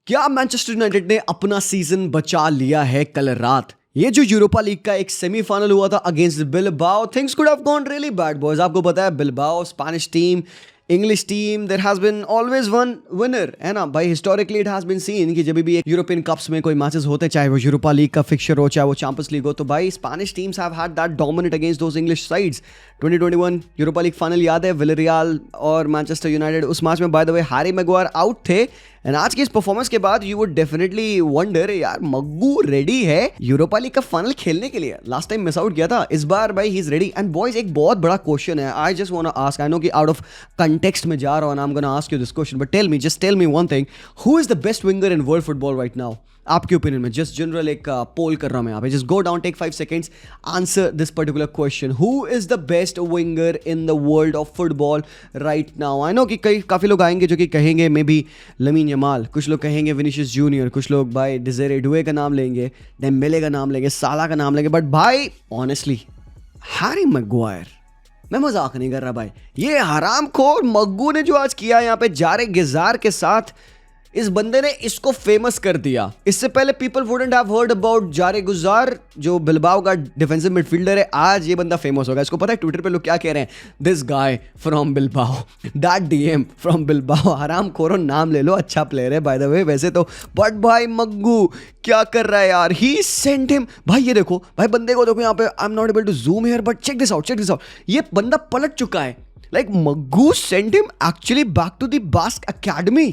क्या Manchester United ने अपना सीजन बचा लिया है कल रात? ये जो यूरोपा लीग का एक सेमीफाइनल हुआ था against Bilbao, things could have gone really bad boys. आपको पता है Bilbao Spanish team, English team, there has been always one winner, है ना भाई। Historically it has been seen कि जब भी एक यूरोपियन कप्स में कोई मैचेस होते, चाहे वो यूरोपा लीग का फिक्सचर हो, चाहे वो चैंपियंस लीग हो, तो भाई Spanish teams have had that dominate against those English sides. 2021 Europa league final याद है, विलरियल और मैनचेस्टर यूनाइटेड। उस मैच में by the way Harry Maguire out थे। एंड आज की इस परफॉर्मेंस के बाद यू वुड डेफिनेटली वंडर, यार मग्गू रेडी है यूरोपा लीग का फाइनल खेलने के लिए। लास्ट टाइम मिस आउट किया था, इस बार भाई he is ready. And boys एक बहुत बड़ा क्वेश्चन है, I just want to ask, I know कि आउट ऑफ कंटेक्स्ट में जा रहा हूं, I am gonna ask you this question, but tell me one thing, who is the best winger in world football right now? आपके opinion में just general एक poll कर रहा हूं मैं यहाँ पे। Just go down, take 5 seconds, answer this particular question. Who is the best winger in the world of football right now? I know कि काफ़ी लोग आएंगे जो कि कहेंगे मे बी लमीन यमाल, कुछ लोग कहेंगे विनीशियस जूनियर, कुछ लोग भाई डिज़ेरे डुए का नाम लेंगे, डेम्बेले का नाम लेंगे, साला का नाम लेंगे, बट भाई ऑनेस्टली हैरी मैग्वायर, मैं मजाक नहीं कर रहा भाई, ये हरामखोर मग्गू ने जो आज किया यहाँ पे जारे गिजार के साथ, इस बंदे ने इसको फेमस कर दिया। इससे पहले people wouldn't have heard about जारे गुजार, जो बिलबाओ का डिफेंसिव मिडफील्डर है। आज ये बंदा फेमस होगा। इसको पता है ट्विटर पे लोग क्या कह रहे हैं? This guy from Bilbao, that DM from Bilbao. हराम खोरो, नाम ले लो, अच्छा प्लेयर है बाय द वे वैसे तो, बट भाई मग्गू क्या कर रहा है यार? He sent him. भाई ये देखो भाई, बंदे को देखो यहाँ पे, I am not able to zoom here but check this out. ये बंदा पलट चुका है। Like Maggu sent him actually back to the Basque academy.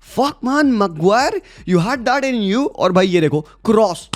Fuck man, Maguire, you had that in you. और भाई ये देखो cross,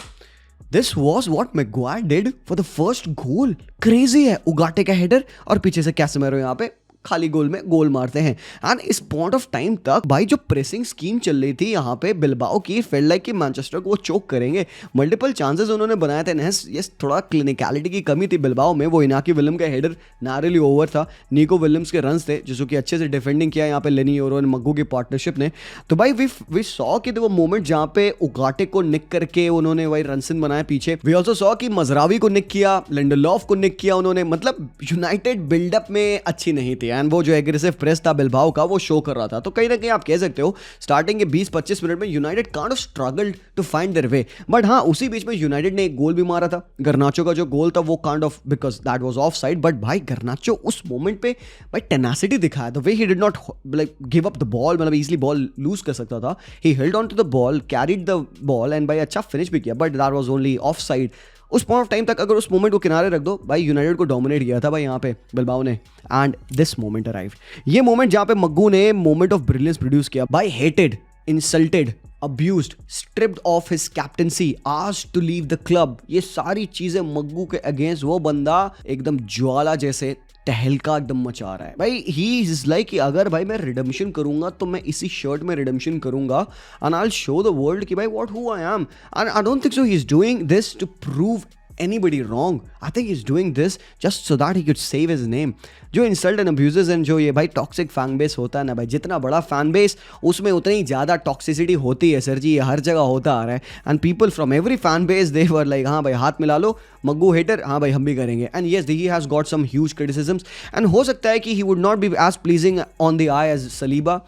This was what Maguire did for the first goal. Crazy है, उगाटे का हेडर और पीछे से कैसेमेरो यहाँ पे खाली गोल में गोल मारते हैं। एंड इस पॉइंट ऑफ टाइम तक भाई जो प्रेसिंग स्कीम चल रही थी यहाँ पे बिलबाओ की, फेल्ट लाइक कि मैनचेस्टर को वो चोक करेंगे। मल्टीपल चांसेस उन्होंने बनाए थे। यस, थोड़ा क्लिनिकलिटी की कमी थी बिलबाओ में। वो इनाकी विलियम का हेडर नारली ओवर था, निको विलियम्स के रन्स थे जिसको कि अच्छे से डिफेंडिंग किया यहाँ पे लेनी और मग्गू की पार्टनरशिप ने। तो भाई वी सॉ कि वो मोमेंट जहाँ पे उगाटे को निक करके उन्होंने वही रनसिन बनाया पीछे। वी ऑल्सो सॉ कि मजरावी को निक किया, लिंडलॉफ को निक किया उन्होंने। मतलब यूनाइटेड बिल्डअप में अच्छी नहीं थी एंड वो जो एग्रेसिव प्रेस था बिलबाओ का वो शो कर रहा था। तो कहीं ना कहीं आप कह सकते हो स्टार्टिंग के 20-25 मिनट में United kind of struggled to find their way. But हाँ, उसी बीच में यूनाइटेड ने एक गोल भी मारा था। गर्नाचो का जो गोल था वो kind of, because that was offside, but भाई गर्नाचो उस मोमेंट पे भाई टेनासिटी दिखाया। The way he did not like give up the ball, मतलब इजीली बॉल लूज कर सकता था। He held on to the ball, carried the ball and भाई अच्छा फिनिश भी किया, but that was only offside. उस पॉइंट ऑफ टाइम तक अगर उस मोमेंट को किनारे रख दो भाई, यूनाइटेड को डोमिनेट किया था भाई यहाँ पे बिलबाओ ने। एंड दिस मोमेंट अराइव, ये मोमेंट जहाँ पे मग्गू ने मोमेंट ऑफ ब्रिलियंस प्रोड्यूस किया भाई। Hated, insulted, abused, stripped of his captaincy, asked to leave the club, ये सारी चीजें मग्गू के अगेंस्ट वो बंदा एकदम ज्वाला जैसे तहलका एकदम मचा रहा है भाई। ही इज लाइक कि अगर भाई मैं रिडेम्पशन करूंगा तो मैं इसी शर्ट में रिडेम्पशन करूंगा and I will show the world कि भाई what who I am. And I don't think so he is doing this to prove anybody wrong. I think he's doing this just so that he could save his name. जो insult and abuses and जो ये भाई toxic fan base होता है ना भाई, जितना बड़ा फैन बेस उसमें उतनी ही ज़्यादा टॉक्सिसिटी होती है सर जी। ये हर जगह होता आ रहा है and people from every fan base they were like हाँ भाई हाथ मिला लो, मग्गू हेटर, हाँ भाई हम भी करेंगे। And yes, he has got some huge criticisms and हो सकता है कि he would not be as pleasing on the eye as Saliba.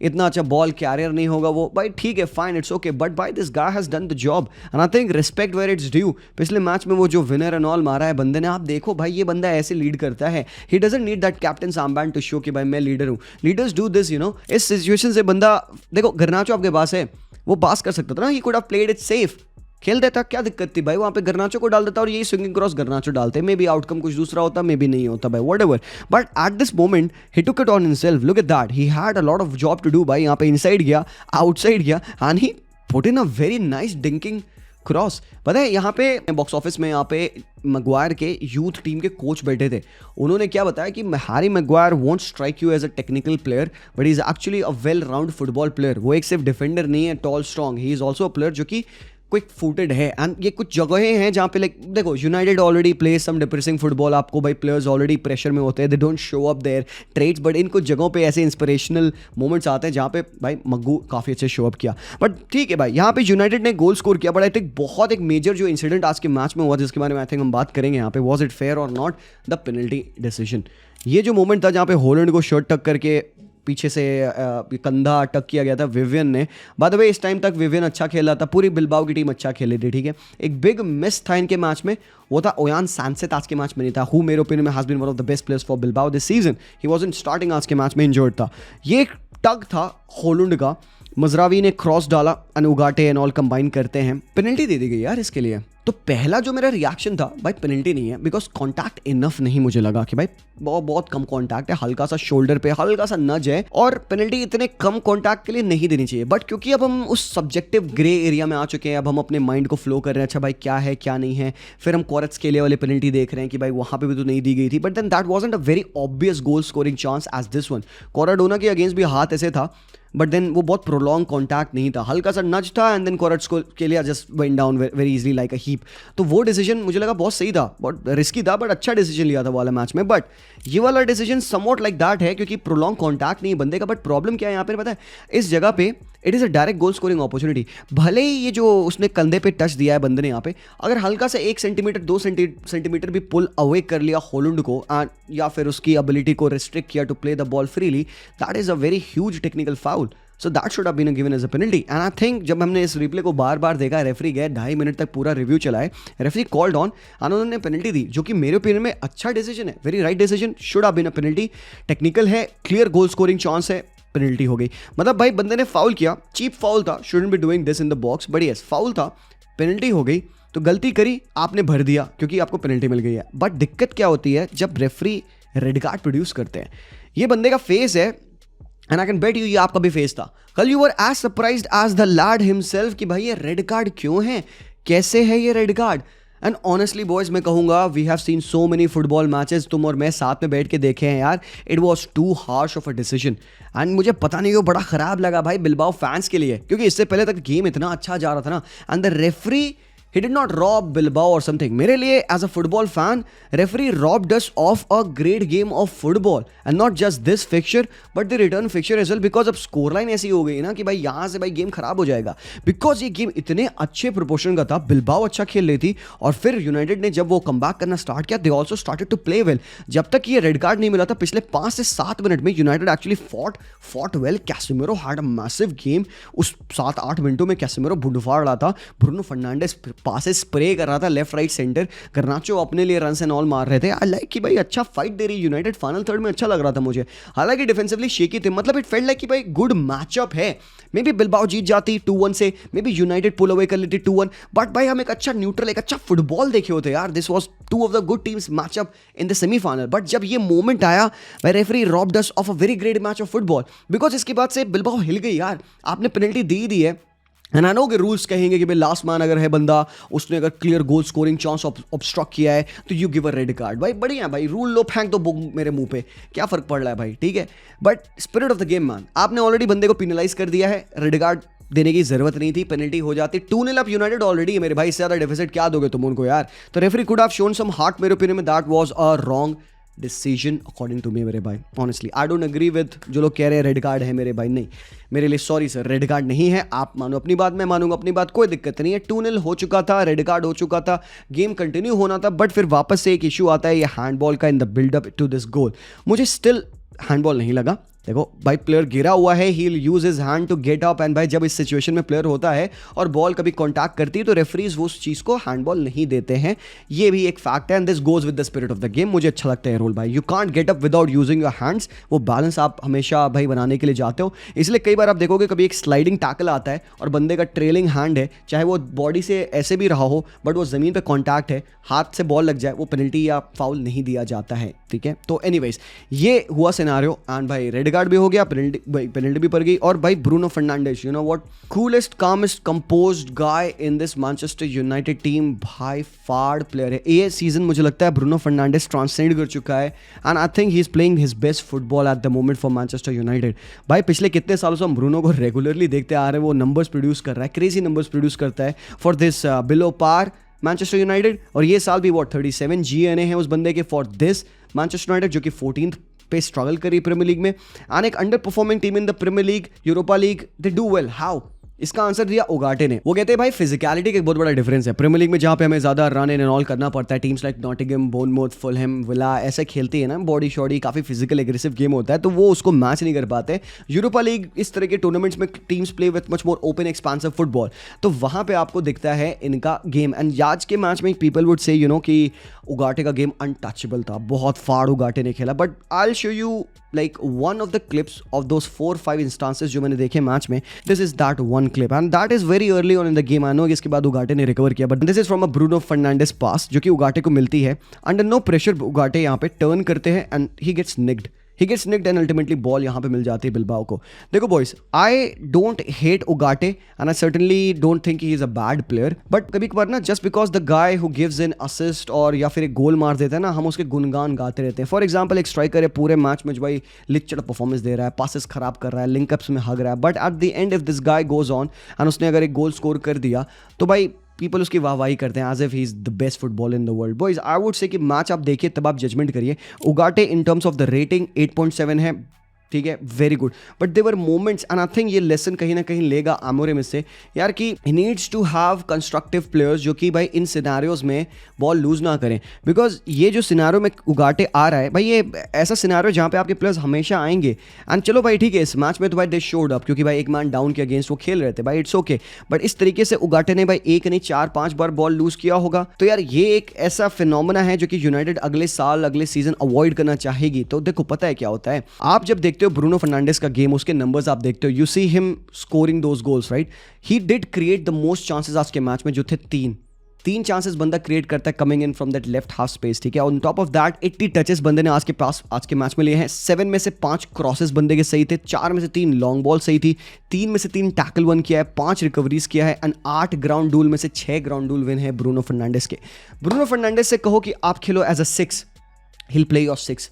इतना अच्छा बॉल कैरियर नहीं होगा वो भाई, ठीक है फाइन, इट्स ओके, बट भाई this guy has done the job and I think respect where it's due. पिछले मैच में वो जो विनर एंड ऑल मारा है बंदे ने, आप देखो भाई ये बंदा ऐसे लीड करता है। He doesn't need that captain armband to show कि भाई मैं लीडर हूँ। Leaders do this, you know. इस सिचुएशन से बंदा देखो, गर्नाचो आपके पास है, वो पास कर सकता था ना, he could have played it safe, खेल देता, क्या दिक्कत थी भाई? वहाँ पे गर्नाचो को डाल देता और यही स्विंगिंग क्रॉस गर्नाचो डालते, मे बी आउटकम कुछ दूसरा होता, मे बी नहीं होता भाई, whatever. But at this moment he took it on himself, look at that, he had a lot of job to do भाई। यहाँ पे इनसाइड गया, आउटसाइड गया and he put in a very nice dinking cross. पता है यहाँ पे box office में यहाँ पे मैग्वायर के यूथ टीम के कोच बैठे थे, उन्होंने क्या बताया कि Harry Maguire won't strike you as a technical player but he is actually a well round football player. वो एक सिर्फ डिफेंडर नहीं है, tall strong, he is also a player जो कि क्विक फुटेड है। एंड ये कुछ जगहें हैं जहाँ पे लाइक देखो, United already play some depressing football, आपको भाई प्लेयर्स ऑलरेडी प्रेशर में होते हैं, they don't show up their trades, but इन कुछ जगहों पे ऐसे इंस्पिरेशनल मोमेंट्स आते हैं जहाँ पे भाई मग्गू काफ़ी अच्छे शो अप किया। बट ठीक है भाई, यहाँ पे यूनाइटेड ने गोल स्कोर किया, बट आई थिंक बहुत एक मेजर जो इंसिडेंट आज के मैच में हुआ जिसके बारे में आई थिंक हम बात करेंगे यहाँ पे, वॉज इट फेयर और नॉट, द पेनल्टी डिसीजन। ये जो मोमेंट था जहाँ पे हॉलैंड को शर्ट टक करके पीछे से कंधा अटक किया गया था विवियन ने। बाय द वे इस टाइम तक विवियन अच्छा खेल रहा था, पूरी बिलबाओ की टीम अच्छा खेल रही थी, ठीक है। एक बिग मिस था इनके मैच में, वो था ओयान सैंसेत आज के मैच में नहीं था, हु मेरे ओपिनियन में has been one of the best players for Bilbao this season. He wasn't starting आज के मैच में, इंजर्ड था। ये एक टग था होलुंड का, मजरावी ने क्रॉस डाला एंड उगाटे एंड ऑल कंबाइन करते हैं, पेनल्टी दे दी गई यार इसके लिए। तो पहला जो मेरा रिएक्शन था भाई पेनल्टी नहीं है, बिकॉज कॉन्टैक्ट इनफ नहीं मुझे लगा कि भाई बहुत कम कॉन्टैक्ट है, हल्का सा शोल्डर पे हल्का सा नज है और पेनल्टी इतने कम कॉन्टैक्ट के लिए नहीं देनी चाहिए। बट क्योंकि अब हम उस सब्जेक्टिव ग्रे एरिया में आ चुके हैं, अब हम अपने माइंड को फ्लो कर रहे हैं, अच्छा भाई क्या है क्या नहीं है, फिर हम क्वारेट्स्केलिया वाले पेनल्टी देख रहे हैं कि भाई वहां पे भी तो नहीं दी गई थी, but then that wasn't a very obvious goal scoring chance as this one. कोराडोना के अगेंस्ट भी हाथ ऐसे था, बट देन वो बहुत प्रोलॉन्ग कॉन्टैक्ट नहीं था, हल्का सा नज था and then Kvaratskhelia just went down very easily like a heap. तो वो डिसीजन मुझे लगा बहुत सही था, बहुत रिस्की था, बट अच्छा डिसीजन लिया था वो वाला मैच में। बट ये वाला डिसीजन समवॉट लाइक दैट है क्योंकि प्रोलॉन्ग कॉन्टैक्ट नहीं है बंदे का। बट प्रॉब्लम क्या है यहाँ पे पता है, इस जगह पे it is a direct goal scoring opportunity. भले ही ये जो उसने कंधे पे टच दिया है बंदे ने यहाँ पे, अगर हल्का से 1 सेंटीमीटर 2 सेंटीमीटर भी पुल अवे कर लिया होलुंड को या फिर उसकी एबिलिटी को रिस्ट्रिक्ट किया to play the ball freely, that is a very huge technical foul. So that should have been given as a penalty. And I think जब हमने इस रिप्ले को बार बार देखा, रेफरी गए 2.5 मिनट तक पूरा रिव्यू चलाए, रेफरी कॉल्ड ऑन और उन्होंने पेनल्टी दी, जो कि मेरे ओपिनियन में अच्छा डिसीजन है, very right decision, should have been a penalty. Technical है, क्लियर गोल स्कोरिंग चांस है, पेनल्टी हो गई। मतलब भाई बंदे ने फाउल किया, चीप फाउल था, shouldn't be doing this in the box, but yes foul था, पेनल्टी हो गई। तो गलती करी आपने, भर दिया क्योंकि आपको पेनल्टी मिल गई है। बट दिक्कत क्या होती है जब रेफरी रेड कार्ड प्रोड्यूस करते हैं, ये बंदे का फेस है and I can bet you ये आपका भी फेस था कल, you were as surprised as the lad himself कि भाई ये रेड कार्ड क्यों है, कैसे है ये red card. And honestly boys मैं कहूँगा we have seen so many football matches, तुम और मैं साथ में बैठ के देखे हैं यार, it was too harsh of a decision. And मुझे पता नहीं वो बड़ा खराब लगा भाई बिलबाओ फैंस के लिए, क्योंकि इससे पहले तक गेम इतना अच्छा जा रहा था ना, and the referee he did not rob Bilbao or something. मेरे लिए as a football fan, referee robbed us of a great game of football and not just this fixture but the return fixture as well, because अब scoreline ऐसी हो गई ना कि भाई यहाँ से भाई गेम खराब हो जाएगा, because ये गेम इतने अच्छे प्रोपोर्शन का था, बिलबाओ अच्छा खेल रही थी और फिर यूनाइटेड ने जब वो कमबैक करना स्टार्ट किया, they also started to play well। जब तक ये रेड कार्ड नहीं मिला था पिछले 5 से 7 मिनट में United actually fought well। Casemiro had a massive game, उस 7-8 मिनटों में कैसेमिरो बुंडफाड़ रहा था, ब्रूनो फर्नांडिस पासेस स्प्रे कर रहा था लेफ्ट राइट सेंटर, गर्नाचो अपने लिए रन एंड ऑल मार रहे थे। आई लाइक कि भाई अच्छा फाइट दे रही यूनाइटेड, फाइनल थर्ड में अच्छा लग रहा था मुझे, हालांकि डिफेंसिवली शेकी थे, मतलब इट फेल्ट लाइक कि भाई गुड मैचअप है। मे बी बिलबाओ जीत जाती 2-1 से, maybe United pull away कर लेती 2-1, बट भाई हम एक अच्छा न्यूट्रल, एक अच्छा फुटबॉल देखे होते यार। This was 2 of the good teams matchup in the semifinal. But जब ये मोमेंट आया, भाई referee robbed us of a very great match of football, because इसके बाद से बिलबाओ हिल गई यार, आपने पेनल्टी दी है। एंड आई नो कि रूल्स कहेंगे कि भाई लास्ट मैन अगर है बंदा, उसने अगर clear goal scoring chance obstruct किया है तो you give a red card. भाई बढ़िया भाई, रूल लो फेंक दो मेरे मुंह पे, क्या फर्क पड़ रहा है भाई, ठीक है। But spirit of the game man, आपने ऑलरेडी बंदे को पिनलाइज कर दिया है, रेड कार्ड देने की जरूरत नहीं थी, पेनल्टी हो जाती। 2-0 अप यूनाइटेड ऑलरेडी है मेरे भाई, इससे ज्यादा डेफिसिट क्या दोगे तुम उनको यार। तो referee could have shown some heart, मेरे ओपिनियन में that was a wrong decision according to me मेरे भाई। Honestly I don't agree with जो लोग कह रहे हैं रेड कार्ड है मेरे भाई, नहीं मेरे लिए सॉरी सर, रेड कार्ड नहीं है। आप मानो अपनी बात, मैं मानूंगा अपनी बात, कोई दिक्कत नहीं है। 2-0 हो चुका था, रेड कार्ड हो चुका था, गेम कंटिन्यू होना था, बट फिर वापस से एक इशू आता है ये हैंडबॉल का in the buildup to this goal. मुझे स्टिल हैंडबॉल नहीं लगा। देखो भाई प्लेयर गिरा हुआ है, he will use his hand to get up, and भाई जब इस सिचुएशन में प्लेयर होता है और बॉल कभी कॉन्टैक्ट करती है तो रेफरीज वो उस चीज़ को हैंडबॉल नहीं देते हैं, ये भी एक फैक्ट है। And this goes with the spirit of the game, मुझे अच्छा लगता है रूल भाई, you can't get up without using your hands. वो बैलेंस आप हमेशा भाई बनाने के लिए जाते हो, इसलिए कई बार आप देखोगे कभी एक स्लाइडिंग टैकल आता है और बंदे का ट्रेलिंग हैंड है, चाहे वो बॉडी से ऐसे भी रहा हो बट वो जमीन पर कॉन्टैक्ट है, हाथ से बॉल लग जाए, वो पेनल्टी या फाउल नहीं दिया जाता है, ठीक है। तो एनीवेज ये हुआ सिनेरियो, एंड भाई रेड कार्ड भी हो गया, पेनल्टी भी पड़ गई। और भाई Bruno Fernandes, you know what, coolest calmest composed guy in this Manchester United team, भाई फाड़ प्लेयर है। ये सीजन मुझे लगता है ब्रूनो फर्नांडिस ट्रांससेंड कर चुका है, and I think he is playing his best football eight the moment for Manchester United. भाई पिछले कितने सालों से हम ब्रूनो को रेगुलरली देखते आ रहे हैं, वो नंबर्स प्रोड्यूस कर रहा है, क्रेजी नंबर्स प्रोड्यूस करता है for this below par Manchester United. और ये साल भी 37 GNA है उस बंदे के फॉर दिस मैनचेस्टर यूनाइटेड, जो कि 14th पे स्ट्रगल करी प्रीमियर लीग में, एंड एक underperforming team in the Premier League, Europa League, they do well. How इसका आंसर दिया उगाटे ने। वो कहते हैं भाई फिजिकलिटी का एक बहुत बड़ा डिफरेंस है। प्रीमियर लीग में जहाँ पे हमें ज्यादा रन एंड ऑल करना पड़ता है, teams like Nottingham, Bournemouth, Fulham, Villa ऐसे खेलती है ना, बॉडी शॉडी काफी फिजिकल एग्रेसिव गेम होता है, तो वो उसको मैच नहीं कर पाते। यूरोपा लीग इस तरह के टूर्नामेंट्स में teams play with much more open expansive football, तो वहां पे आपको दिखता है इनका गेम। एंड आज के मैच में पीपल वुड से कि उगाटे का गेम अनटचेबल था, बहुत फाड़ उगाटे ने खेला। But I will show you like one of the clips of those 4-5 instances जो मैंने देखे मैच में. This is that one clip and that is very early on in the game. I know कि इसके बाद उगाटे ने रिकवर किया, but this is from a Bruno Fernandes pass जो कि उगाटे को मिलती है. Under no pressure उगाटे यहाँ पे टर्न करते हैं and he gets nicked. He gets nicked and ultimately ball यहाँ पे मिल जाती है बिलबाओ को. देखो boys, I don't hate उगाटे and I certainly don't think he is a bad player, but कभी कभार ना just because the guy who gives in assist और या फिर एक गोल मार देता है ना, हम उसके गुणगान गाते रहते हैं. फॉर एग्जाम्पल एक स्ट्राइकर है, पूरे मैच में जो भाई लिचड़ परफॉर्मेंस दे रहा है, पासेस खराब कर रहा है, लिंकअप्स में हग रहा है, but at the end if this guy goes on and उसने अगर एक गोल स्कोर कर दिया तो भाई पीपल उसकी वाहवाही करते हैं as if he is the best football in the world. Boys I would say कि मैच आप देखिए तब आप जजमेंट करिए. Ugarte in terms of the rating 8.7 है, ठीक है, very good, but there were moments and I think ये लेसन कहीं ना कहीं लेगा आमोरिम इससे यार कि he needs to have constructive players जो कि भाई इन सिनेरियोज में बॉल लूज ना करें. बिकॉज ये जो सिनेरियो में उगाटे आ रहा है भाई, ये ऐसा सिनेरियो जहाँ पे आपके प्लेयर्स हमेशा आएंगे. एंड चलो भाई ठीक है, इस मैच में तो भाई दे शोड अप क्योंकि भाई एक मैन डाउन के अगेंस्ट वो खेल रहे थे, भाई इट्स ओके. बट इस तरीके से उगाटे ने भाई एक नहीं 4-5 बार बॉल लूज किया होगा, तो यार ये एक ऐसा फिनोमेना है जो कि यूनाइटेड अगले साल अगले सीजन अवॉइड करना चाहेगी. तो देखो पता है क्या होता है, आप जब देखते हो ब्रूनो फर्नांडिस का गेम, उसके नंबर्स आप देखते हो, you see him scoring those goals, right. He did create the most chances आज के मैच में जो थे तीन चांसेस बंदा क्रिएट करता है coming in from that left half space, ठीक है. On top of that 80 touches बंदे ने आज के मैच में लिए हैं. 7 में से 5 क्रॉसेस बंदे के सही थे, 4 में से 3 लॉन्ग बॉल सही थी, 3 में से 3 टैकल वन किया है, 5 रिकवरीज किया है एंड 8 ग्राउंड डूल में से 6 ग्राउंड डूल विन है ब्रूनो फर्नांडिस के. ब्रूनो फर्नांडिस से कहो कि आप खेलो as a 6, he'll play your 6.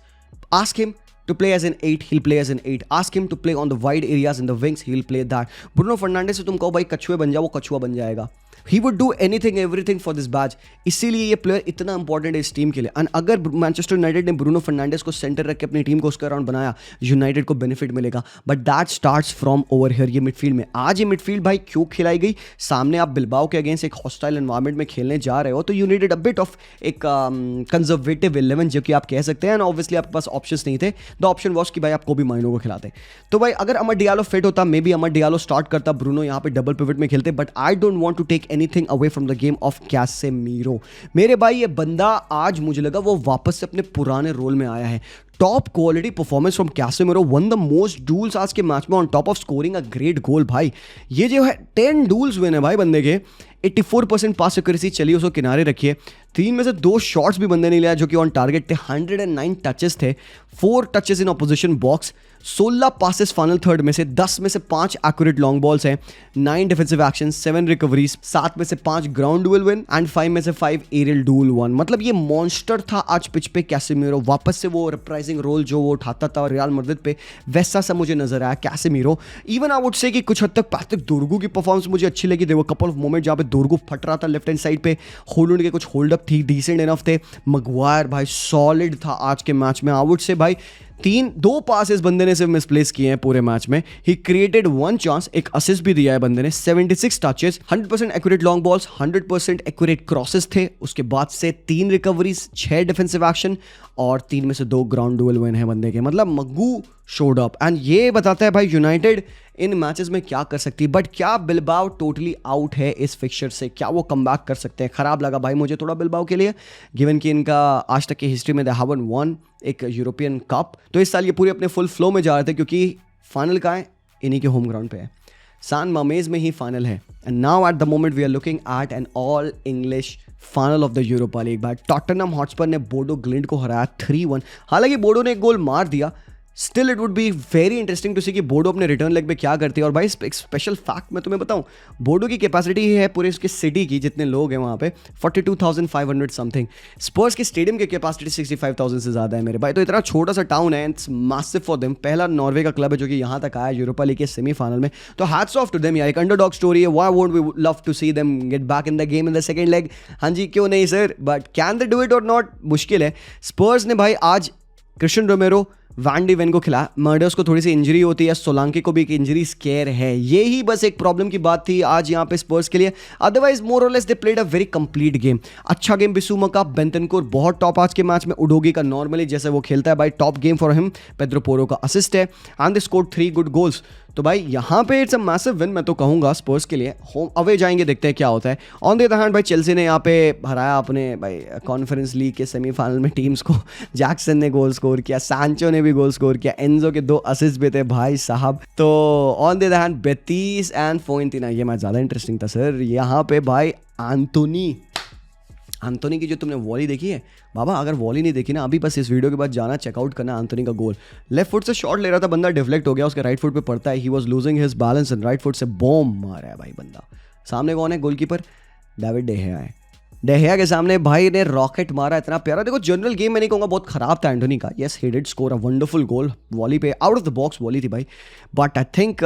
Ask him to play as an 8, he'll play as an 8. Ask him to play on the wide areas in the wings, he'll play that. Bruno Fernandes से तुम कहो भाई कछुए बन जाओ, वो कछुआ बन जाएगा. He would do anything everything for this badge. इसीलिए ये प्लेयर इतना इंपॉर्टेंट है इस टीम के लिए. एंड अगर मैनचेस्टर यूनाइटेड ने ब्रूनो फर्नांडिस को सेंटर रख के अपनी टीम को उसका राउंड बनाया, यूनाइटेड को बेनिफिट मिलेगा. But that starts from over here. ये मिडफील्ड में आज ये मिडफील्ड भाई क्यों खिलाई गई, सामने आप बिलबाओ के अगेंस्ट एक हॉस्टाइल एनवायरमेंट में खेलने जा रहे हो, तो you needed a bit of एक कंजर्वेटिव 11 जो कि आप कह सकते हैं. एंड ऑब्वियसली आपके पास ऑप्शंस नहीं थे. द ऑप्शन वॉज कि भाई आप कोबी माइनो को खिलाते. तो भाई अगर अमर डियालो फिट होता, maybe Amad Diallo start करता, ब्रूनो यहाँ पे डबल पिवट में खेलते. But I don't want to take anything away from the game of Casemiro. मेरे भाई ये बंदा आज मुझे लगा वो वापस से अपने पुराने रोल में आया है. Top quality performance from Casemiro, one the most duels आज के मैच में on top of scoring a great goal. भाई ये जो है 10 डूल्स विन है भाई बंदे के. 84% पास एक्यूरेसी चली, उसको किनारे रखिए. 3 में से 2 शॉट्स भी बंदे ने लिया जो कि ऑन टारगेट थे. 109 टचेस थे, 4 touches in opposition box, 16 passes final third में से, 10 में से 5 एक्यूरेट लॉन्ग बॉल्स हैं, 9 डिफेंसिव एक्शन, 7 रिकवरीज, 7 में से 5 ग्राउंड डुएल विन एंड 5 में से 5 एरियल डुएल वन. मतलब ये मॉन्स्टर था आज पिच पे कैसेमीरो. वापस से वो रिप्राइजिंग रोल जो वो उठाता था रियल मैड्रिड पे, वैसा सा मुझे नजर आया Casemiro. Even I would say कि कुछ हद तक पैट्रिक दोर्गू की परफॉर्मेंस मुझे अच्छी लगी. There were couple of moment जहाँ पे दोर्गू फट रहा था लेफ्ट हैंड साइड पे, होलैंड के कुछ होल्ड अप थी, डिसेंट इनफ थे. मगवायर भाई सॉलिड था आज के मैच में. आई वुड से भाई 2 पासेस बंदे ने सिर्फ मिसप्लेस किए हैं पूरे मैच में. ही क्रिएटेड 1 चांस, एक असिस्ट भी दिया है बंदे ने. 76 touches, 100% accurate long balls, 100% accurate crosses थे. उसके बाद से 3 रिकवरीज, 6 डिफेंसिव एक्शन और 3 में से 2 ग्राउंड डुएल विन है बंदे के. मतलब मग्गू शोड अप एंड ये बताता है भाई यूनाइटेड इन मैचेस में क्या कर सकती है. बट क्या बिलबाओ टोटली आउट है इस फिक्चर से, क्या वो कमबैक कर सकते हैं? खराब लगा भाई मुझे थोड़ा बिलबाओ के लिए, गिवन कि इनका आज तक की हिस्ट्री में दे हैवंट वन एक यूरोपियन कप. तो इस साल ये पूरे अपने फुल फ्लो में जा रहे थे क्योंकि फाइनल का है इन्हीं के होम ग्राउंड पे है, सान मामेज में ही फाइनल है. And now at the moment we are looking at an all English final of the Europa League. भाई टॉटनहम हॉटस्पर ने बोडो ग्लिंट को हराया 3-1. हालांकि बोडो ने एक गोल मार दिया, still it would be very interesting to see कि बोडो अपने रिटर्न लेग में क्या करती है. और भाई एक स्पेशल फैक्ट मैं तुम्हें बताऊं, बोडो की कैपेसिटी है पूरे उसके सिटी की, जितने लोग हैं वहाँ पे 42,500 समथिंग. स्पर्स के स्टेडियम की कैपेसिटी 65,000 से ज़्यादा है मेरे भाई. तो इतना छोटा सा टाउन है, इट्स मैसिव फॉर देम. पहला नॉर्वे का क्लब है जो कि यहाँ तक आया यूरोपा लीग के सेमीफाइनल में. तो हैट्स ऑफ टू देम यार, एक अंडरडॉग स्टोरी है. Why won't we love to see them get back in the game in the second leg? हाँ जी क्यों नहीं sir, but can they do it और नॉट, मुश्किल है. स्पर्स ने भाई आज Cristian Romero Van de Ven को खिलाया, मर्डर्स को थोड़ी सी इंजरी होती है, सोलांके को भी एक इंजरी स्केयर है, ये ही बस एक प्रॉब्लम की बात थी आज यहाँ पे स्पर्स के लिए। अदरवाइज मोर और less they played a very complete game. अच्छा गेम बिसुमा का, बेंटनकोर बहुत टॉप आज के मैच में, उडोगी का नॉर्मली जैसे वो खेलता है भाई top game for him, Pedro Porro का असिस्ट है and they scored 3 good goals. तो भाई यहाँ पे इट्स अ मैसिव विन मैं तो कहूँगा स्पर्स के लिए। होम अवे जाएंगे, देखते हैं क्या होता है। ऑन द अदर हैंड भाई चेल्सी ने यहाँ पे हराया अपने भाई कॉन्फ्रेंस लीग के सेमीफाइनल में टीम्स को। जैक्सन ने गोल स्कोर किया, सांचो ने भी गोल स्कोर किया, एंजो के 2 असिस्ट भी थे भाई साहब। तो on the other hand Betis and Fiorentina, ये मैच ज़्यादा इंटरेस्टिंग था सर। यहाँ पे भाई एंथोनी की जो तुमने वॉली देखी है बाबा, अगर वॉली नहीं देखी ना अभी बस इस वीडियो के बाद जाना चेकआउट करना। एंथोनी का गोल, लेफ्ट फुट से शॉट ले रहा था बंदा, डिफ्लेक्ट हो गया, उसके राइट फुट पे पड़ता है, he was losing his balance and right foot से बॉम्ब मारा है भाई बंदा। सामने कौन है गोलकीपर? डेविड डेहिया है। डेहिया के सामने भाई ने रॉकेट मारा, इतना प्यारा। देखो जनरल गेम मैं नहीं कहूँगा बहुत खराब था एंथोनी का, yes he did score a wonderful goal, volley पे out of the box volley थी भाई। बट आई थिंक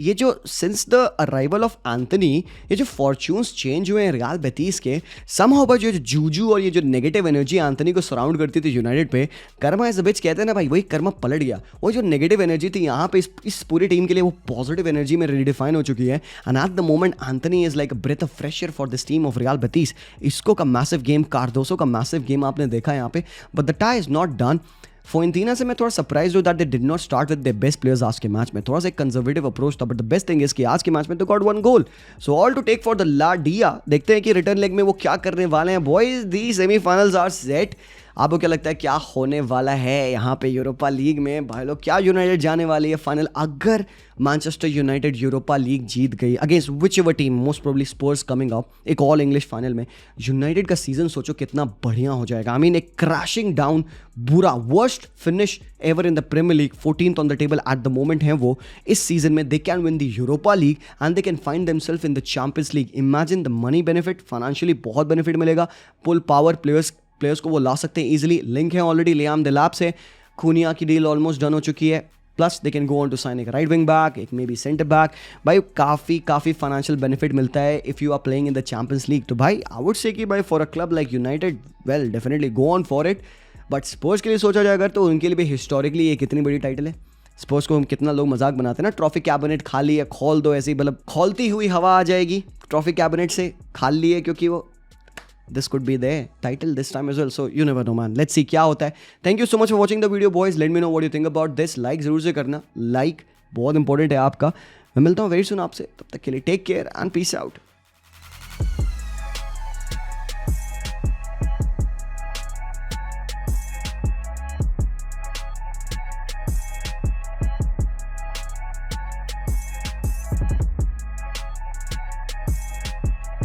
ये जो since the arrival of Antony ये जो फॉर्च्यून्स चेंज हुए हैं रियल बेतीस के, समहाउ भाई जो जूजू और ये जो नेगेटिव एनर्जी एंथोनी को सराउंड करती थी यूनाइटेड पे, कर्मा इज अ बिच कहते हैं ना भाई, वही कर्मा पलट गया। वो जो नेगेटिव एनर्जी थी यहाँ पे इस पूरी टीम के लिए वो पॉजिटिव एनर्जी में रिडिफाइन हो चुकी है। And at the moment Anthony is like a breath of fresh air for this team of real Betis. इसको का मैसिव गेम, कार्डोसो का मैसिव गेम आपने देखा यहाँ पे, but the tie is not done. फोएंटिना से मैं थोड़ा सरप्राइज हूँ that they did not start with the best players आज के मैच में, थोड़ा सा एक कंजर्वेटिव अप्रोच था। But the best thing is कि आज के मैच में तो got 1 goal, so all to take for the La डिया। देखते हैं कि रिटर्न लेग में वो क्या करने वाले हैं। Boys the semifinals are set. आपको क्या लगता है क्या होने वाला है यहाँ पे यूरोपा लीग में भाई लोग? क्या यूनाइटेड जाने वाली है फाइनल? अगर मैनचेस्टर यूनाइटेड यूरोपा लीग जीत गई against whichever team, most probably Spurs coming up, एक ऑल इंग्लिश फाइनल में, यूनाइटेड का सीजन सोचो कितना बढ़िया हो जाएगा। आई मीन एक क्रैशिंग डाउन, बुरा worst finish ever in the Premier League, 14th on the table at the moment है वो इस सीजन में। They can win the Europa League and they can find themselves in the Champions League. Imagine the money benefit, financially बहुत benefit मिलेगा, pull power players को वो ला सकते हैं इजीली। लिंक है ऑलरेडी लियाम दिलाप से, खूनिया की डील ऑलमोस्ट डन हो चुकी है, plus they can go on to sign एक राइट विंग बैक, एक मे बी सेंटर बैक। भाई काफ़ी फाइनेंशियल बेनिफिट मिलता है if you are playing in the Champions League. तो भाई आई वुड से कि भाई for a club like United, well definitely go on for it. But Spurs के लिए सोचा जाए अगर, तो उनके लिए भी हिस्टोरिकली ये कितनी बड़ी टाइटल है। स्पर्स को हम कितना लोग मजाक बनाते हैं ना, ट्रॉफी कैबिनेट खाली है, खोल दो, ऐसी मतलब खोलती हुई हवा आ जाएगी ट्रॉफी कैबिनेट से, खाली है क्योंकि वो this could be their title this time as well, so you never know man, let's see क्या होता है। thank you so much for watching the video boys, let me know what you think about this, like जरूर से करना, like बहुत important है आपका। मैं मिलता हूँ वेरी सुन आपसे, तब तक के लिए take care and peace out.